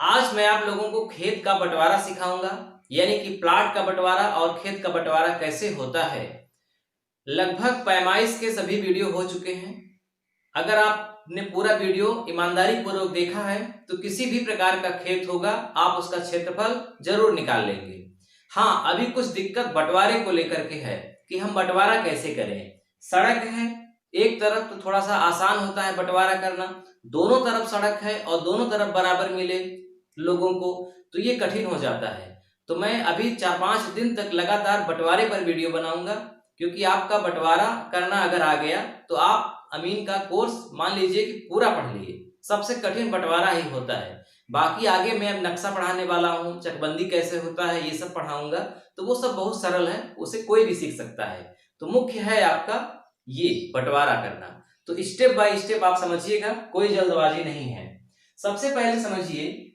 आज मैं आप लोगों को खेत का बंटवारा सिखाऊंगा, यानी कि प्लाट का बंटवारा और खेत का बंटवारा कैसे होता है। लगभग पैमाइश के सभी वीडियो हो चुके हैं। अगर आपने पूरा वीडियो ईमानदारी पूर्वक देखा है तो किसी भी प्रकार का खेत होगा आप उसका क्षेत्रफल जरूर निकाल लेंगे। हाँ, अभी कुछ दिक्कत बंटवारे को लेकर के है कि हम बंटवारा कैसे करें। सड़क है, एक तरफ तो थोड़ा सा आसान होता है बंटवारा करना, दोनों तरफ सड़क है और दोनों तरफ बराबर मिले लोगों को तो ये कठिन हो जाता है। तो मैं अभी 4-5 दिन तक लगातार बंटवारे पर वीडियो बनाऊंगा, क्योंकि आपका बंटवारा करना अगर आ गया तो आप अमीन का कोर्स मान लीजिए कि पूरा पढ़ लिए। सबसे कठिन बंटवारा ही होता है। बाकी आगे मैं अब नक्शा पढ़ाने वाला हूँ, चकबंदी कैसे होता है ये सब पढ़ाऊंगा, तो वो सब बहुत सरल है, उसे कोई भी सीख सकता है। तो मुख्य है आपका ये बंटवारा करना। तो स्टेप बाय स्टेप आप समझिएगा, कोई जल्दबाजी नहीं है। सबसे पहले समझिए,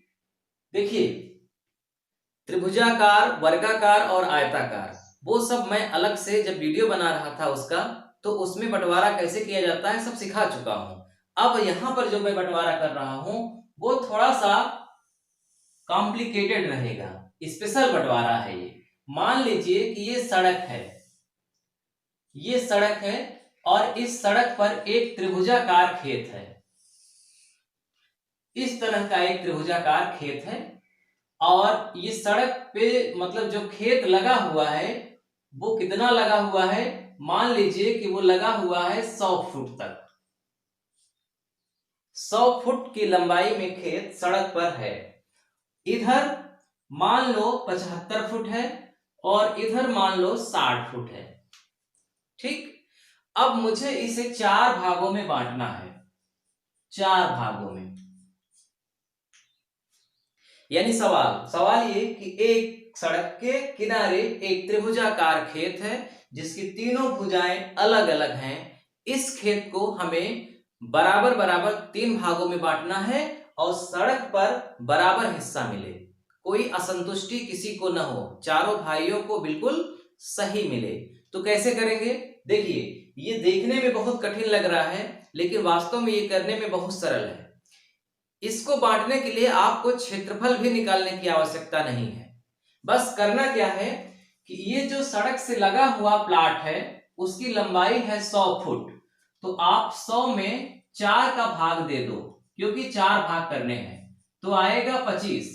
देखिए त्रिभुजाकार, वर्गाकार और आयताकार, वो सब मैं अलग से जब वीडियो बना रहा था उसका, तो उसमें बंटवारा कैसे किया जाता है सब सिखा चुका हूं। अब यहां पर जो मैं बंटवारा कर रहा हूं वो थोड़ा सा कॉम्प्लिकेटेड रहेगा, स्पेशल बंटवारा है ये। मान लीजिए कि ये सड़क है, ये सड़क है और इस सड़क पर एक त्रिभुजाकार खेत है। इस तरह का एक त्रिभुजाकार खेत है और ये सड़क पे मतलब जो खेत लगा हुआ है वो कितना लगा हुआ है, मान लीजिए कि वो लगा हुआ है 100 फुट तक। 100 फुट की लंबाई में खेत सड़क पर है। इधर मान लो 75 फुट है और इधर मान लो 60 फुट है। ठीक, अब मुझे इसे 4 भागों में बांटना है, 4 भागों में। यानी सवाल ये कि एक सड़क के किनारे एक त्रिभुजाकार खेत है जिसकी तीनों भुजाएं अलग अलग हैं। इस खेत को हमें बराबर बराबर 3 भागों में बांटना है और सड़क पर बराबर हिस्सा मिले, कोई असंतुष्टि किसी को न हो, चारों भाइयों को बिल्कुल सही मिले। तो कैसे करेंगे? देखिए, ये देखने में बहुत कठिन लग रहा है लेकिन वास्तव में ये करने में बहुत सरल है। इसको बांटने के लिए आपको क्षेत्रफल भी निकालने की आवश्यकता नहीं है। बस करना क्या है कि ये जो सड़क से लगा हुआ प्लाट है उसकी लंबाई है 100 फुट, तो आप 100 में 4 का भाग दे दो, क्योंकि 4 भाग करने हैं, तो आएगा 25।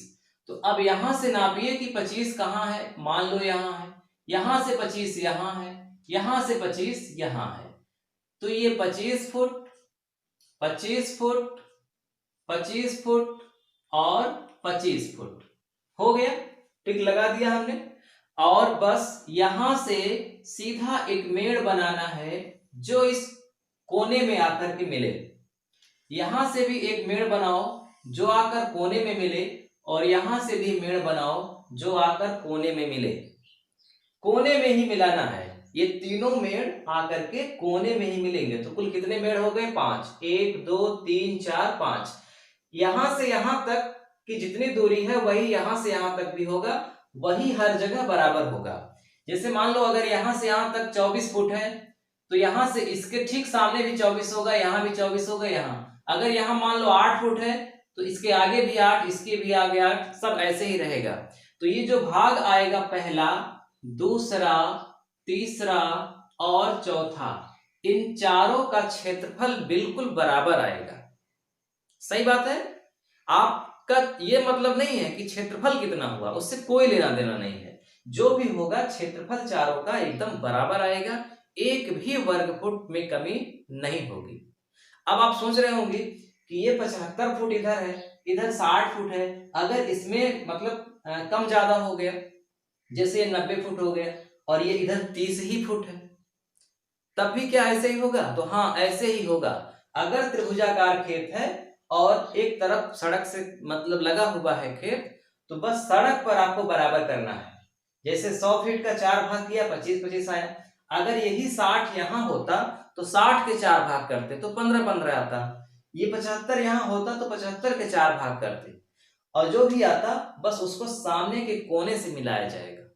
तो अब यहां से नापिए कि 25 कहां है। मान लो यहां है, यहां से 25 यहां है, यहां से 25 यहां है, तो ये 25 फुट, 25 फुट, 25 फुट और 25 फुट हो गया। टिक लगा दिया हमने। और बस यहां से सीधा एक मेड़ बनाना है जो इस कोने में आकर के मिले। यहां से भी एक मेड़ बनाओ जो आकर कोने में मिले और यहां से भी मेड़ बनाओ जो आकर कोने में मिले। कोने में ही मिलाना है, ये तीनों मेड़ आकर के कोने में ही मिलेंगे। तो कुल कितने मेड़ हो गए? 5। 1 2 3 4 5। यहां से यहां तक की जितनी दूरी है वही यहां से यहां तक भी होगा, वही हर जगह बराबर होगा। जैसे मान लो अगर यहां से यहां तक 24 फुट है तो यहां से इसके ठीक सामने भी 24 होगा, यहां भी 24 होगा। यहां अगर यहां मान लो 8 फुट है तो इसके आगे भी 8, इसके भी आगे 8, सब ऐसे ही रहेगा। तो ये जो भाग आएगा पहला, दूसरा, तीसरा और चौथा, इन चारों का क्षेत्रफल बिल्कुल बराबर आएगा। सही बात है। आपका ये मतलब नहीं है कि क्षेत्रफल कितना हुआ, उससे कोई लेना देना नहीं है। जो भी होगा क्षेत्रफल चारों का एकदम बराबर आएगा, एक भी वर्ग फुट में कमी नहीं होगी। अब आप सोच रहे होंगे कि ये 75 फुट इधर है, इधर 60 फुट है, अगर इसमें मतलब कम ज्यादा हो गया, जैसे 90 फुट हो गया और ये इधर 30 ही फुट है, तब भी क्या ऐसे ही होगा? तो हाँ, ऐसे ही होगा। अगर त्रिभुजाकार खेत है और एक तरफ सड़क से मतलब लगा हुआ है खेत, तो बस सड़क पर आपको बराबर करना है। जैसे 100 फीट का 4 भाग किया, 25-25 आया। अगर यही 60 यहां होता तो 60 के 4 भाग करते तो 15-15 आता। ये 75 यहां होता तो 75 के 4 भाग करते, और जो भी आता बस उसको सामने के कोने से मिलाया जाएगा।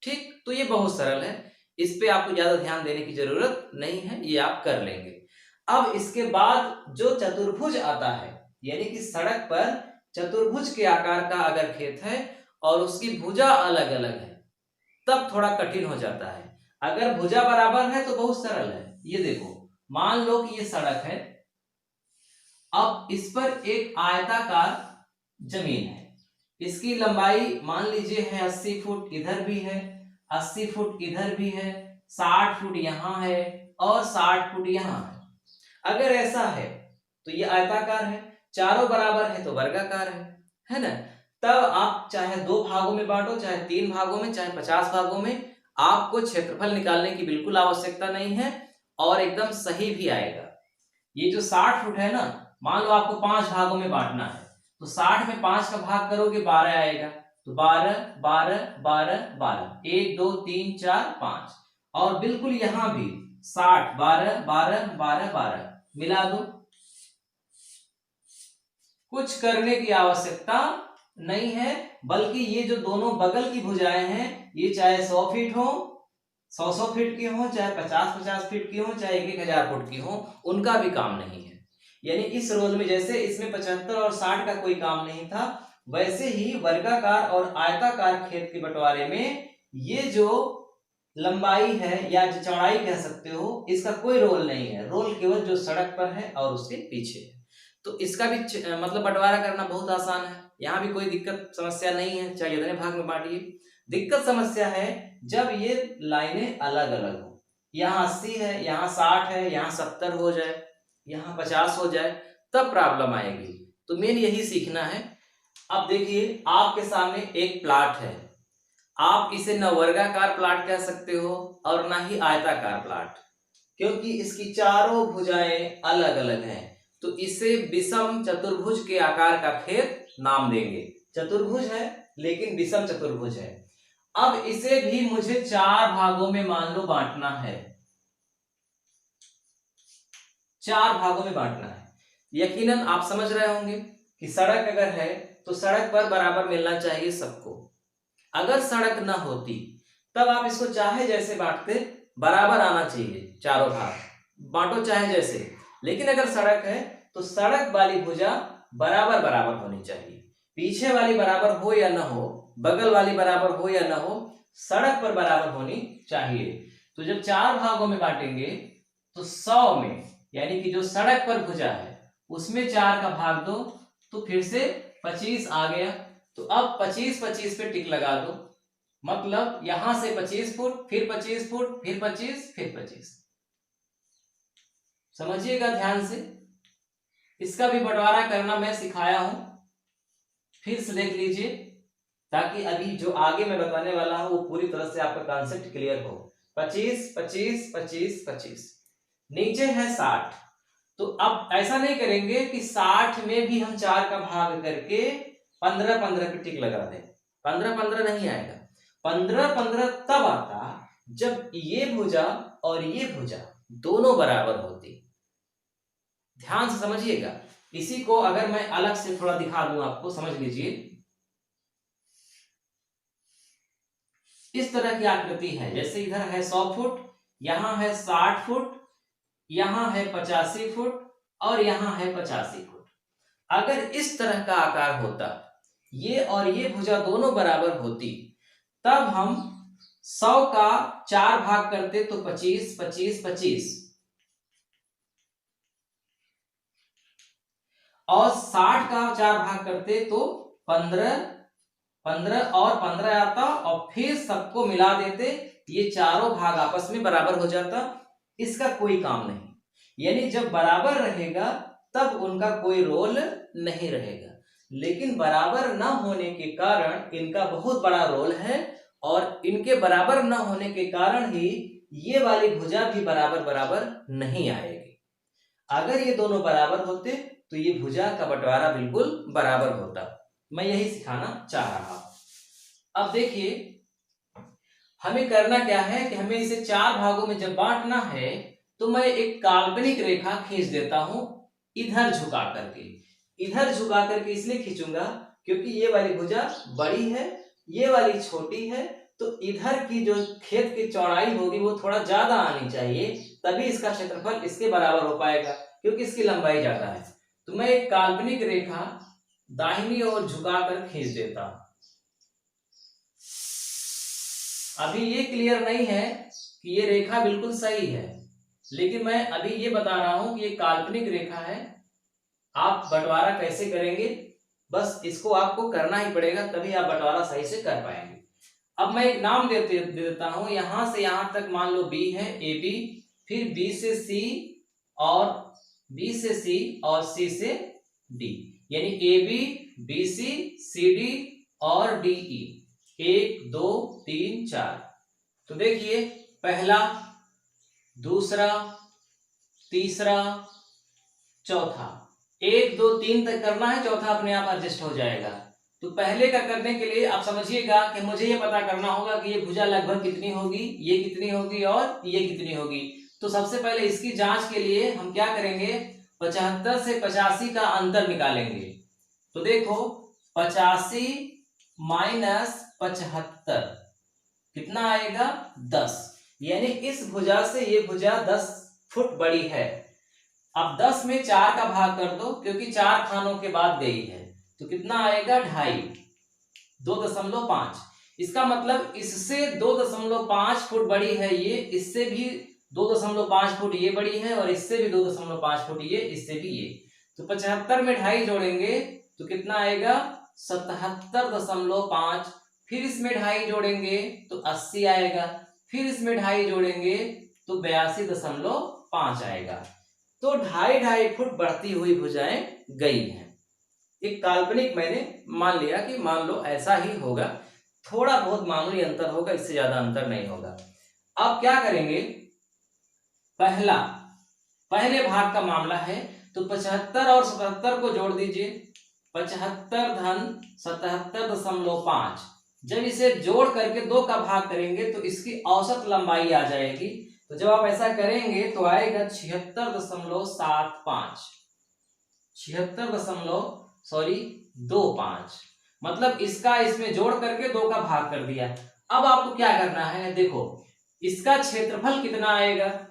ठीक, तो ये बहुत सरल है, इस पे आपको ज्यादा ध्यान देने की जरूरत नहीं है, ये आप कर लेंगे। अब इसके बाद जो चतुर्भुज आता है, यानी कि सड़क पर चतुर्भुज के आकार का अगर खेत है और उसकी भुजा अलग अलग है तब थोड़ा कठिन हो जाता है। अगर भुजा बराबर है तो बहुत सरल है। ये देखो, मान लो कि ये सड़क है, अब इस पर एक आयताकार जमीन है, इसकी लंबाई मान लीजिए है 80 फुट, इधर भी है 80 फुट, इधर भी है 60 फुट, यहाँ है और 60 फुट यहाँ है। अगर ऐसा है तो ये आयताकार है, चारों बराबर है तो वर्गाकार है ना। तब आप चाहे 2 भागों में बांटो, चाहे 3 भागों में, चाहे 50 भागों में, आपको क्षेत्रफल निकालने की बिल्कुल आवश्यकता नहीं है और एकदम सही भी आएगा। ये जो 60 फुट है ना, मान लो आपको 5 भागों में बांटना है तो 60 में 5 का भाग करोगे 12 आएगा, तो 12 12 12 12, 1 2 3 4 5, और बिल्कुल यहां भी 60 12 12 12 12 मिला दो। कुछ करने की आवश्यकता नहीं है, बल्कि ये जो दोनों बगल की भुजाएं हैं, ये चाहे 100 फीट हो, 100 फीट की हो, चाहे 50 फीट की हो, चाहे 1000 फुट की हो, उनका भी काम नहीं है। यानी इस रोल में जैसे इसमें 75 और 60 का कोई काम नहीं था, वैसे ही वर्गाकार और आयताकार खेत के बंटवारे में ये जो लंबाई है या जो चौड़ाई कह सकते हो, इसका कोई रोल नहीं है। रोल केवल जो सड़क पर है और उसके पीछे है। तो इसका भी मतलब बंटवारा करना बहुत आसान है, यहाँ भी कोई दिक्कत समस्या नहीं है, चाहे इतने भाग में बांटिए। दिक्कत समस्या है जब ये लाइनें अलग अलग हो, यहाँ 80 है, यहाँ 60 है, यहाँ 70 हो जाए, यहाँ 50 हो जाए, तब प्रॉब्लम आएगी। तो मेन यही सीखना है। अब देखिए, आपके सामने एक प्लाट है, आप इसे न वर्गाकार प्लाट कह सकते हो और ना ही आयताकार प्लाट, क्योंकि इसकी चारों भुजाएं अलग अलग हैं। तो इसे विषम चतुर्भुज के आकार का खेत नाम देंगे। चतुर्भुज है लेकिन विषम चतुर्भुज है। अब इसे भी मुझे 4 भागों में मान लो बांटना है, 4 भागों में बांटना है। यकीनन आप समझ रहे होंगे कि सड़क अगर है तो सड़क पर बराबर मिलना चाहिए सबको। अगर सड़क ना होती तब आप इसको चाहे जैसे बांटते, बराबर आना चाहिए, चारों भाग बांटो चाहे जैसे। लेकिन अगर सड़क है तो सड़क वाली भुजा बराबर बराबर होनी चाहिए, पीछे वाली बराबर हो या ना हो, बगल वाली बराबर हो या ना हो, सड़क पर बराबर होनी चाहिए। तो जब 4 भागों में बांटेंगे तो 100 में, यानी कि जो सड़क पर भुजा है उसमें 4 का भाग दो तो फिर से 25 आ गया। तो अब 25 25 पे टिक लगा दो, मतलब यहां से 25 फुट, फिर 25 फुट, फिर 25, फिर 25। समझिएगा ध्यान से, इसका भी बंटवारा करना मैं सिखाया हूं, फिर से देख लीजिए ताकि अभी जो आगे मैं बताने वाला हूं वो पूरी तरह से आपका कॉन्सेप्ट क्लियर हो। 25 25 25 25, नीचे है 60। तो अब ऐसा नहीं करेंगे कि 60 में भी हम 4 का भाग करके 15 15 पे टिक लगा दें, 15 15 नहीं आएगा। 15 15 तब आता जब ये भुजा और ये भुजा दोनों बराबर होती। ध्यान से समझिएगा, इसी को अगर मैं अलग से थोड़ा दिखा दूं आपको, समझ लीजिए। इस तरह की आकृति है, जैसे इधर है 100 फुट, यहां है 60 फुट, यहां है 85 फुट और यहां है 85 फुट। अगर इस तरह का आकार होता, ये और ये भुजा दोनों बराबर होती, तब हम 100 का 4 भाग करते तो 25 25 25, और 60 का 4 भाग करते तो 15 15 और 15 आता, और फिर सबको मिला देते, ये चारों भाग आपस में बराबर हो जाता। इसका कोई काम नहीं, यानी जब बराबर रहेगा तब उनका कोई रोल नहीं रहेगा। लेकिन बराबर न होने के कारण इनका बहुत बड़ा रोल है, और इनके बराबर न होने के कारण ही ये वाली भुजा भी बराबर बराबर नहीं आएगी। अगर ये दोनों बराबर होते तो ये भुजा का बंटवारा बिल्कुल बराबर होता। मैं यही सिखाना चाह रहा हूं। अब देखिए, हमें करना क्या है कि हमें इसे 4 भागों में जब बांटना है तो मैं एक काल्पनिक रेखा खींच देता हूं, इधर झुका करके। इधर झुका करके इसलिए खींचूंगा क्योंकि ये वाली भुजा बड़ी है, ये वाली छोटी है, तो इधर की जो खेत की चौड़ाई होगी वो थोड़ा ज्यादा आनी चाहिए, तभी इसका क्षेत्रफल इसके बराबर हो पाएगा, क्योंकि इसकी लंबाई ज्यादा है। तो मैं एक काल्पनिक रेखा दाहिनी ओर झुकाकर खींच देता हूं। अभी ये क्लियर नहीं है कि ये रेखा बिल्कुल सही है, लेकिन मैं अभी ये बता रहा हूं कि ये काल्पनिक रेखा है। आप बंटवारा कैसे करेंगे, बस इसको आपको करना ही पड़ेगा, तभी आप बंटवारा सही से कर पाएंगे। अब मैं एक नाम दे देता हूं। यहां से यहां तक मान लो बी है, ए बी, फिर बी से सी और बी से सी और सी से डी, यानी A B, B C, C D और डी ई। 1 2 3 4। तो देखिए, पहला, दूसरा, तीसरा, चौथा, 1 2 3 तक करना है, चौथा अपने आप एडजस्ट हो जाएगा। तो पहले का करने के लिए आप समझिएगा कि मुझे ये पता करना होगा कि ये भुजा लगभग कितनी होगी, ये कितनी होगी और ये कितनी होगी। तो सबसे पहले इसकी जांच के लिए हम क्या करेंगे, 75 से 85 का अंतर निकालेंगे। तो देखो, 85 माइनस 75 कितना आएगा, 10। यानी इस भुजा से ये भुजा 10 फुट बड़ी है। अब 10 में 4 का भाग कर दो, क्योंकि 4 खानों के बाद गई है, तो कितना आएगा, 2.5, 2.5। इसका मतलब इससे 2.5 फुट बड़ी है ये, इससे भी 2.5 फुट ये बड़ी है, और इससे भी 2.5 फुट ये, इससे भी ये। तो 75 में 2.5 जोड़ेंगे तो कितना आएगा, 77.5। फिर इसमें 2.5 जोड़ेंगे तो 80 आएगा, फिर इसमें 2.5 जोड़ेंगे तो 82.5 आएगा। तो 2.5 फुट बढ़ती हुई भुजाएं गई हैं। एक काल्पनिक मैंने मान लिया कि मान लो ऐसा ही होगा, थोड़ा बहुत मामूली अंतर होगा, इससे ज्यादा अंतर नहीं होगा। अब क्या करेंगे, पहले भाग का मामला है, तो 75 और 77 को जोड़ दीजिए। 75 धन 77.5। जब इसे जोड़ करके 2 का भाग करेंगे तो इसकी औसत लंबाई आ जाएगी। तो जब आप ऐसा करेंगे तो आएगा 76.75, 76.25। मतलब इसका इसमें जोड़ करके 2 का भाग कर दिया। अब आपको क्या करना है, देखो इसका क्षेत्रफल कितना आएगा,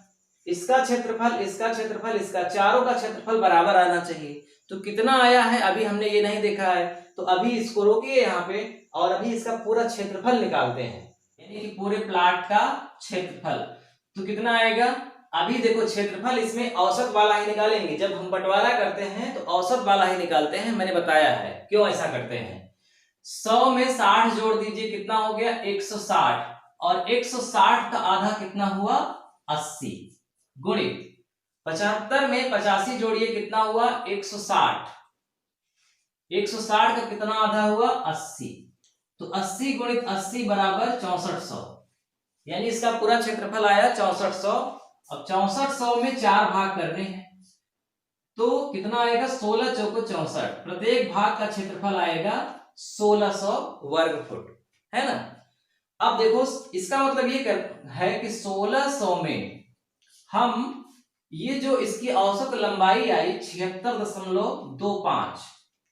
इसका क्षेत्रफल, इसका क्षेत्रफल, इसका, चारों का क्षेत्रफल बराबर आना चाहिए। तो कितना आया है अभी हमने ये नहीं देखा है, तो अभी इसको रोकिए यहाँ पे और अभी इसका पूरा क्षेत्रफल निकालते हैं, यानी कि पूरे प्लाट का क्षेत्रफल। तो कितना आएगा, अभी देखो क्षेत्रफल इसमें औसत वाला ही निकालेंगे। जब हम बंटवारा करते हैं तो औसत वाला ही निकालते हैं, मैंने बताया है क्यों ऐसा करते हैं। 100 में 60 जोड़ दीजिए, कितना हो गया, 160, और 160 का आधा कितना हुआ, 80, गुणित 75 में 85 जोड़िए, कितना हुआ, 160, 160 का कितना आधा हुआ, 80। तो 80 गुणित 80 बराबर 6400, यानी इसका पूरा क्षेत्रफल आया 6400। अब 6400 में 4 भाग करने हैं तो कितना आएगा, 16 चौको 64, प्रत्येक भाग का क्षेत्रफल आएगा 1600 वर्ग फुट, है ना। अब देखो इसका मतलब ये है कि 1600 में हम ये जो इसकी औसत लंबाई आई 76.25,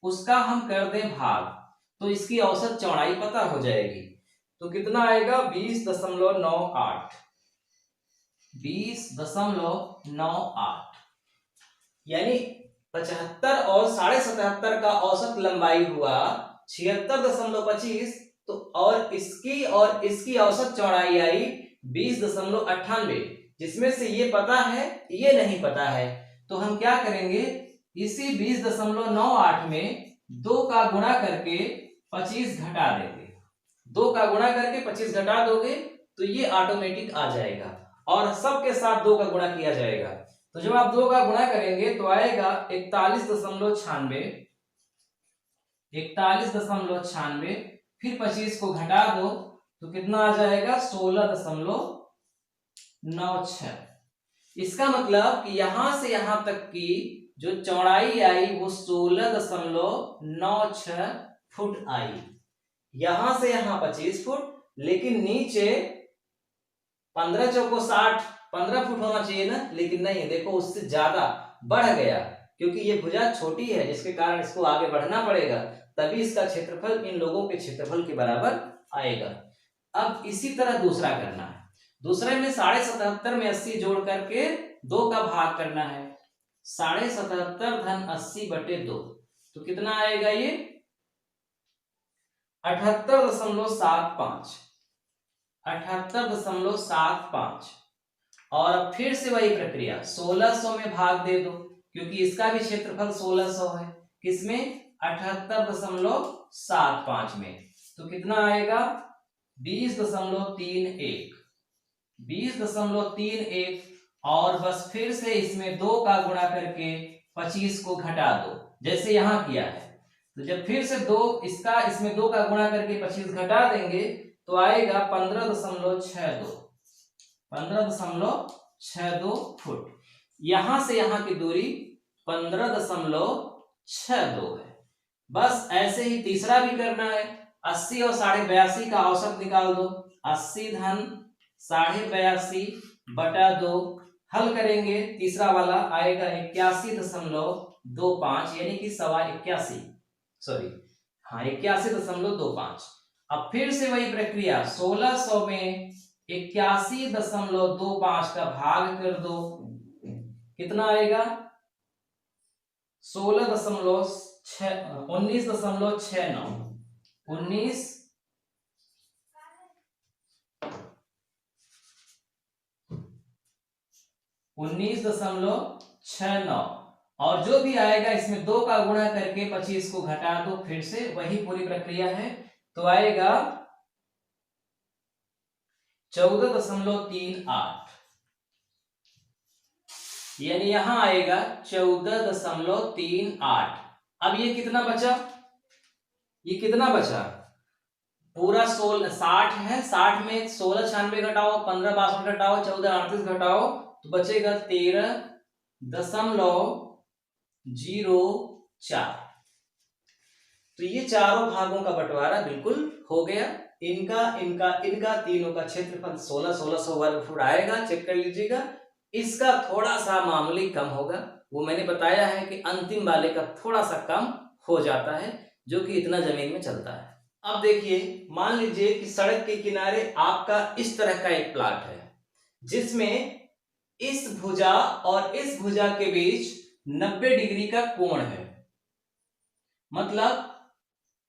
उसका हम कर दें भाग, तो इसकी औसत चौड़ाई पता हो जाएगी। तो कितना आएगा, 20.98, 20.98, यानी 75 और 77.5 का औसत लंबाई हुआ 76.25। तो और इसकी औसत चौड़ाई आई 20.98, जिसमें से ये पता है, ये नहीं पता है। तो हम क्या करेंगे, इसी 20.98 में 2 का गुणा करके 25 घटा देंगे। 2 का गुणा करके 25 घटा दोगे तो ये ऑटोमेटिक आ जाएगा, और सबके साथ 2 का गुणा किया जाएगा। तो जब आप 2 का गुणा करेंगे तो आएगा 41.96, 41.96, फिर 25 को घटा दो तो कितना आ जाएगा, 16.96। इसका मतलब कि यहां से यहां तक की जो चौड़ाई आई वो 16.96 फुट आई। यहां से यहां 25 फुट, लेकिन नीचे 15 चौको 60, 15 फुट होना चाहिए ना, लेकिन नहीं, देखो उससे ज्यादा बढ़ गया, क्योंकि ये भुजा छोटी है जिसके कारण इसको आगे बढ़ना पड़ेगा, तभी इसका क्षेत्रफल इन लोगों के क्षेत्रफल के बराबर आएगा। अब इसी तरह दूसरा करना है। दूसरे में 77.5 में 80 जोड़ करके 2 का भाग करना है। 77.5 धन 80 बटे 2, तो कितना आएगा ये 78.75, 78.75। और अब फिर से वही प्रक्रिया 1600 में भाग दे दो, क्योंकि इसका भी क्षेत्रफल 1600 है। किसमें? 78.75 में। तो कितना आएगा 20.31, 20.31। और बस फिर से इसमें 2 का गुणा करके 25 को घटा दो, जैसे यहां किया है। तो जब फिर से इसमें 2 का गुणा करके 25 घटा देंगे तो आएगा 15.62, 15.62 फुट। यहां से यहां की दूरी 15.62 है। बस ऐसे ही तीसरा भी करना है। 80 और 82.5 का औसत निकाल दो। 80 धन 82.5 बटा 2, हल करेंगे। तीसरा वाला आएगा 81.25, यानी कि 81.25, सॉरी हाँ 81.25। अब फिर से वही प्रक्रिया 1600 में 81.25 का भाग कर दो, कितना आएगा 19.69। और जो भी आएगा इसमें 2 का गुणा करके 25 को घटा दो, फिर से वही पूरी प्रक्रिया है। तो आएगा 14.38, यानी यहां आएगा 14.38। अब ये कितना बचा? ये कितना बचा? पूरा 60 है, 60 में 1696 घटाओ, 1562 घटाओ, 1438 घटाओ, तो बचेगा 13.04। तो ये चारों भागों का बंटवारा बिल्कुल हो गया। इनका तीनों का क्षेत्रफल 1600 वर्ग फुट आएगा। चेक कर लीजिएगा। इसका थोड़ा सा मामूली कम होगा, वो मैंने बताया है कि अंतिम वाले का थोड़ा सा कम हो जाता है, जो कि इतना जमीन में चलता है। अब देखिए, मान लीजिए कि सड़क के किनारे आपका इस तरह का एक प्लाट है, जिसमें इस भुजा और इस भुजा के बीच 90 डिग्री का कोण है, मतलब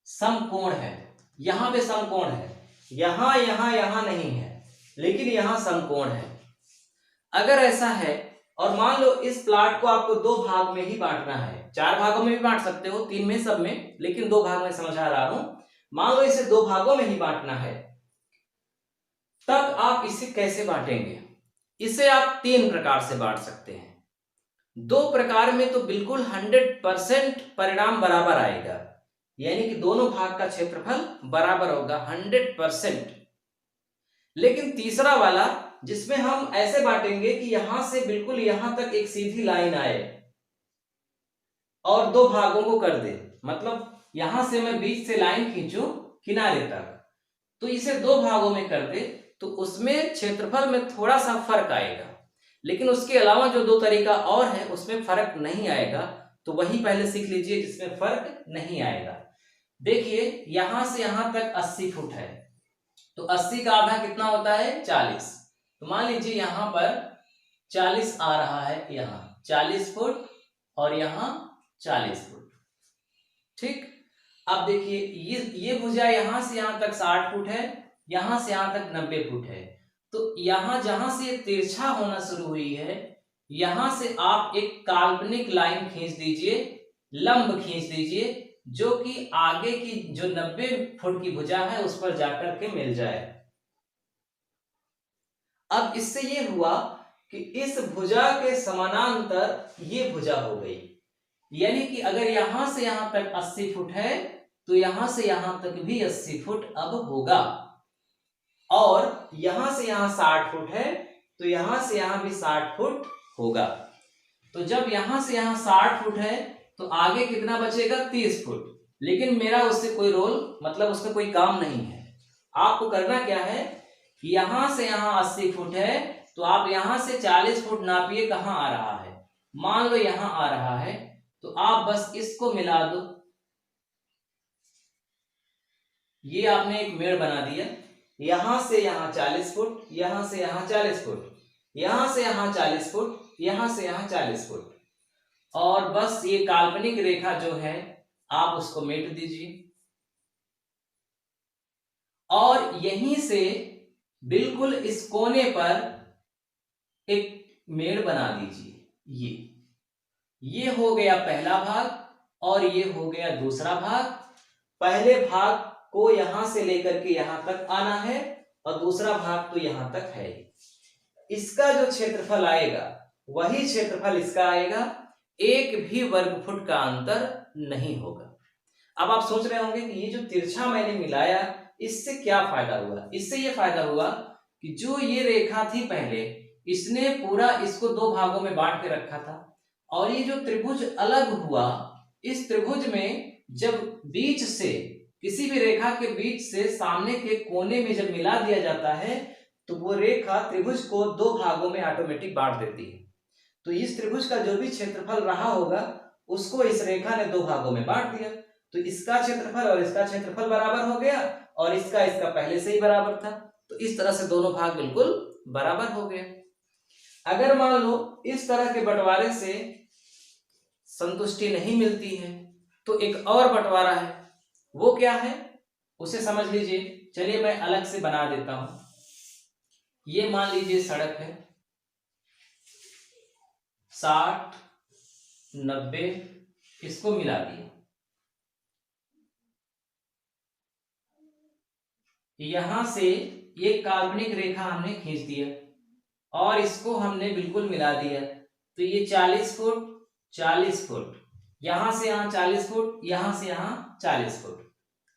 समकोण है। यहां पे समकोण है, यहां नहीं है, लेकिन यहां समकोण है। अगर ऐसा है, और मान लो इस प्लाट को आपको 2 भाग में ही बांटना है, 4 भागों में भी बांट सकते हो, 3 में, सब में, लेकिन 2 भाग में समझा रहा हूं। मान लो इसे 2 भागों में ही बांटना है, तब आप इसे कैसे बांटेंगे? इसे आप 3 प्रकार से बांट सकते हैं। 2 प्रकार में तो बिल्कुल 100% परिणाम बराबर आएगा, यानी कि दोनों भाग का क्षेत्रफल बराबर होगा 100%। लेकिन तीसरा वाला, जिसमें हम ऐसे बांटेंगे कि यहां से बिल्कुल यहां तक एक सीधी लाइन आए और 2 भागों को कर दे, मतलब यहां से मैं बीच से लाइन खींचूं किनारे तक, तो इसे 2 भागों में कर दे, तो उसमें क्षेत्रफल में थोड़ा सा फर्क आएगा। लेकिन उसके अलावा जो 2 तरीका और है उसमें फर्क नहीं आएगा। तो वही पहले सीख लीजिए जिसमें फर्क नहीं आएगा। देखिए, यहां से यहां तक 80 फुट है, तो 80 का आधा कितना होता है? 40। तो मान लीजिए यहां पर 40 आ रहा है, यहां 40 फुट और यहां 40 फुट, ठीक। अब देखिए, ये भुजा यहां से यहां तक 60 फुट है, यहां से यहां तक 90 फुट है। तो यहां जहां से तिरछा होना शुरू हुई है, यहां से आप एक काल्पनिक लाइन खींच दीजिए, लंब खींच दीजिए, जो कि आगे की जो 90 फुट की भुजा है उस पर जाकर के मिल जाए। अब इससे ये हुआ कि इस भुजा के समानांतर ये भुजा हो गई, यानी कि अगर यहां से यहां तक 80 फुट है, तो यहां से यहां तक भी 80 फुट अब होगा। और यहां से यहां 60 फुट है, तो यहां से यहां भी 60 फुट होगा। तो जब यहां से यहां 60 फुट है, तो आगे कितना बचेगा? 30 फुट। लेकिन मेरा उससे कोई रोल, मतलब उसका कोई काम नहीं है। आपको करना क्या है, यहां से यहां 80 फुट है, तो आप यहां से 40 फुट नापिए कहां आ रहा है। मान लो यहां आ रहा है, तो आप बस इसको मिला दो। ये आपने एक मेड़ बना दिया। यहां से यहां 40 फुट, यहां से यहां 40 फुट, यहां से यहां 40 फुट, यहां से यहां 40 फुट। और बस ये काल्पनिक रेखा जो है आप उसको मेट दीजिए और यहीं से बिल्कुल इस कोने पर एक मेड़ बना दीजिए। ये हो गया पहला भाग और ये हो गया दूसरा भाग। पहले भाग को यहां से लेकर के यहां तक आना है और दूसरा भाग तो यहां तक है। इसका जो क्षेत्रफल आएगा वही क्षेत्रफल इसका आएगा, एक भी वर्ग फुट का अंतर नहीं होगा। अब आप सोच रहे होंगे कि ये जो तिरछा मैंने मिलाया इससे क्या फायदा हुआ। इससे ये फायदा हुआ कि जो ये रेखा थी पहले, इसने पूरा इसको दो भागों में बांट के रखा था और ये जो त्रिभुज अलग हुआ, इस त्रिभुज में जब बीच से किसी भी रेखा के बीच से सामने के कोने में जब मिला दिया जाता है तो वो रेखा त्रिभुज को दो भागों में ऑटोमेटिक बांट देती है। तो इस त्रिभुज का जो भी क्षेत्रफल रहा होगा उसको इस रेखा ने दो भागों में बांट दिया। तो इसका क्षेत्रफल और इसका क्षेत्रफल बराबर हो गया और इसका पहले से ही बराबर था। तो इस तरह से दोनों भाग बिल्कुल बराबर हो गए। अगर मान लो इस तरह के बंटवारे से संतुष्टि नहीं मिलती है तो एक और बंटवारा है, वो क्या है उसे समझ लीजिए। चलिए मैं अलग से बना देता हूं। ये मान लीजिए सड़क है, 60, 90 इसको मिला दिया। यहां से एक काल्पनिक रेखा हमने खींच दिया और इसको हमने बिल्कुल मिला दिया। तो ये 40 फुट 40 फुट, यहां से यहां 40 फुट, यहां से यहां 40 फुट।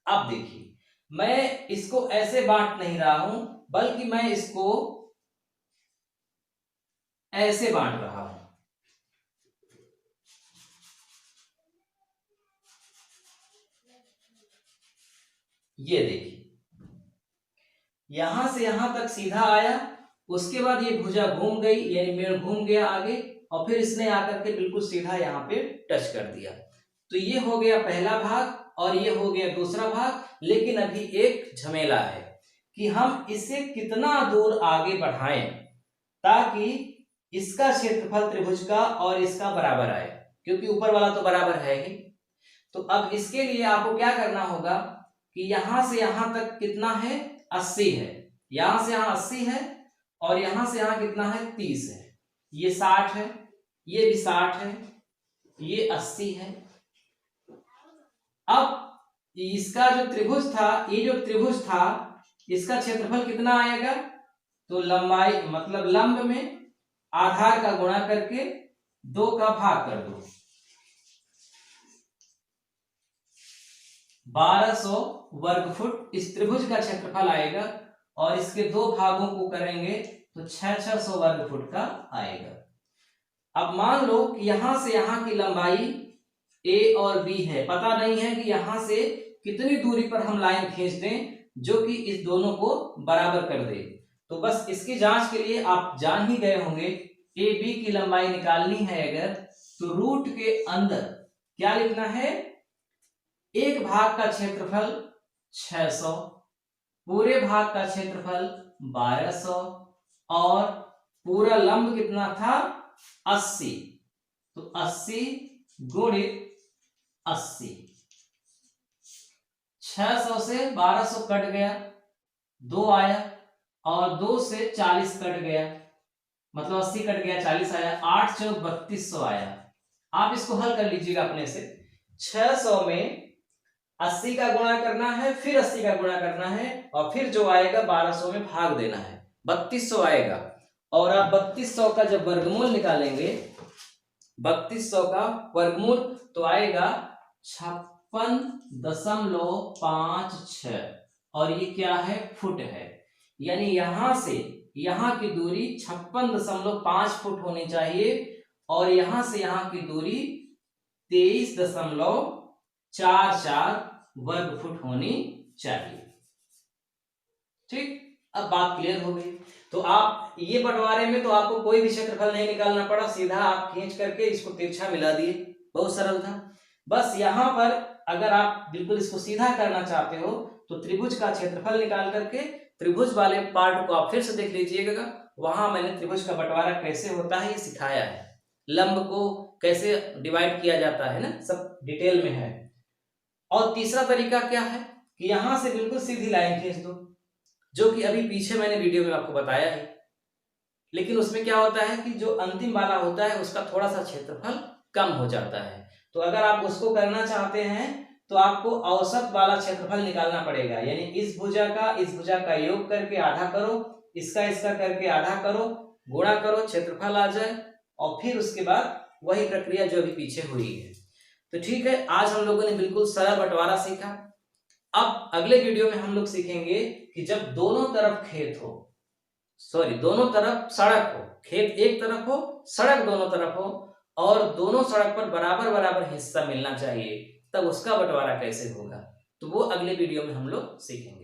अब देखिए मैं इसको ऐसे बांट नहीं रहा हूं बल्कि मैं इसको ऐसे बांट रहा हूं। ये देखिए यहां से यहां तक सीधा आया, उसके बाद ये भुजा घूम गई यानी मेड़ घूम गया आगे और फिर इसने आकर के बिल्कुल सीधा यहाँ पे टच कर दिया। तो ये हो गया पहला भाग और ये हो गया दूसरा भाग। लेकिन अभी एक झमेला है कि हम इसे कितना दूर आगे बढ़ाएं ताकि इसका क्षेत्रफल त्रिभुज का और इसका बराबर आए, क्योंकि ऊपर वाला तो बराबर है ही। तो अब इसके लिए आपको क्या करना होगा कि यहां से यहां तक कितना है 80 है, यहां से यहां 80 है और यहां से यहां कितना है 30 है, ये 60 है, ये भी 60 है, ये 80 है। अब इसका जो त्रिभुज था, ये जो त्रिभुज था इसका क्षेत्रफल कितना आएगा, तो लंबाई मतलब लंब में आधार का गुणा करके 2 का भाग कर दो, 1200 वर्ग फुट इस त्रिभुज का क्षेत्रफल आएगा और इसके दो भागों को करेंगे तो 600 वर्ग फुट का आएगा। अब मान लो कि यहां से यहां की लंबाई a और b है, पता नहीं है कि यहां से कितनी दूरी पर हम लाइन खींच दें जो कि इस दोनों को बराबर कर दे। तो बस इसकी जांच के लिए आप जान ही गए होंगे ए बी की लंबाई निकालनी है अगर, तो रूट के अंदर क्या लिखना है, एक भाग का क्षेत्रफल 600, पूरे भाग का क्षेत्रफल 1200 और पूरा लंब कितना था 80, तो 80 गुणित 80, 600 से 1200 कट गया, 2 आया और 2 से 40 कट गया, मतलब 80 कट गया 40 आया, 8 चौक 3200 आया। आप इसको हल कर लीजिएगा अपने से। 600 में 80 का गुणा करना है, फिर 80 का गुणा करना है और फिर जो आएगा 1200 में भाग देना है, 3200 आएगा। और आप 3200 का जब वर्गमूल निकालेंगे, 3200 का वर्गमूल तो आएगा 56.56 और ये क्या है, फुट है। यानी यहां से यहां की दूरी 56.5 फुट होनी चाहिए और यहां से यहां की दूरी 23.44 वर्ग फुट होनी चाहिए। ठीक, अब बात क्लियर हो गई। तो आप ये बंटवारे में तो आपको कोई भी क्षेत्रफल नहीं निकालना पड़ा, सीधा आप खींच करके इसको तिरछा मिला दिए, बहुत सरल था। बस यहाँ पर अगर आप बिल्कुल इसको सीधा करना चाहते हो तो त्रिभुज का क्षेत्रफल निकाल करके त्रिभुज वाले पार्ट को आप फिर से देख लीजिएगा, वहां मैंने त्रिभुज का बंटवारा कैसे होता है ये सिखाया है, लंब को कैसे डिवाइड किया जाता है ना, सब डिटेल में है। और तीसरा तरीका क्या है कि यहां से बिल्कुल सीधी लाइन खींच दो, जो कि अभी पीछे मैंने वीडियो में आपको बताया है। लेकिन उसमें क्या होता है कि जो अंतिम वाला होता है उसका थोड़ा सा क्षेत्रफल कम हो जाता है। तो अगर आप उसको करना चाहते हैं तो आपको औसत वाला क्षेत्रफल निकालना पड़ेगा, यानी इस भुजा का योग करके आधा करो, इसका करके आधा करो, गुणा करो, क्षेत्रफल आ जाए, और फिर उसके बाद वही प्रक्रिया जो अभी पीछे हुई है। तो ठीक है, आज हम लोगों ने बिल्कुल सरल बंटवारा सीखा। अब अगले वीडियो में हम लोग सीखेंगे कि जब दोनों तरफ खेत हो, दोनों तरफ सड़क हो, खेत एक तरफ हो, सड़क दोनों तरफ हो, और दोनों सड़क पर बराबर बराबर हिस्सा मिलना चाहिए, तब उसका बंटवारा कैसे होगा, तो वो अगले वीडियो में हम लोग सीखेंगे।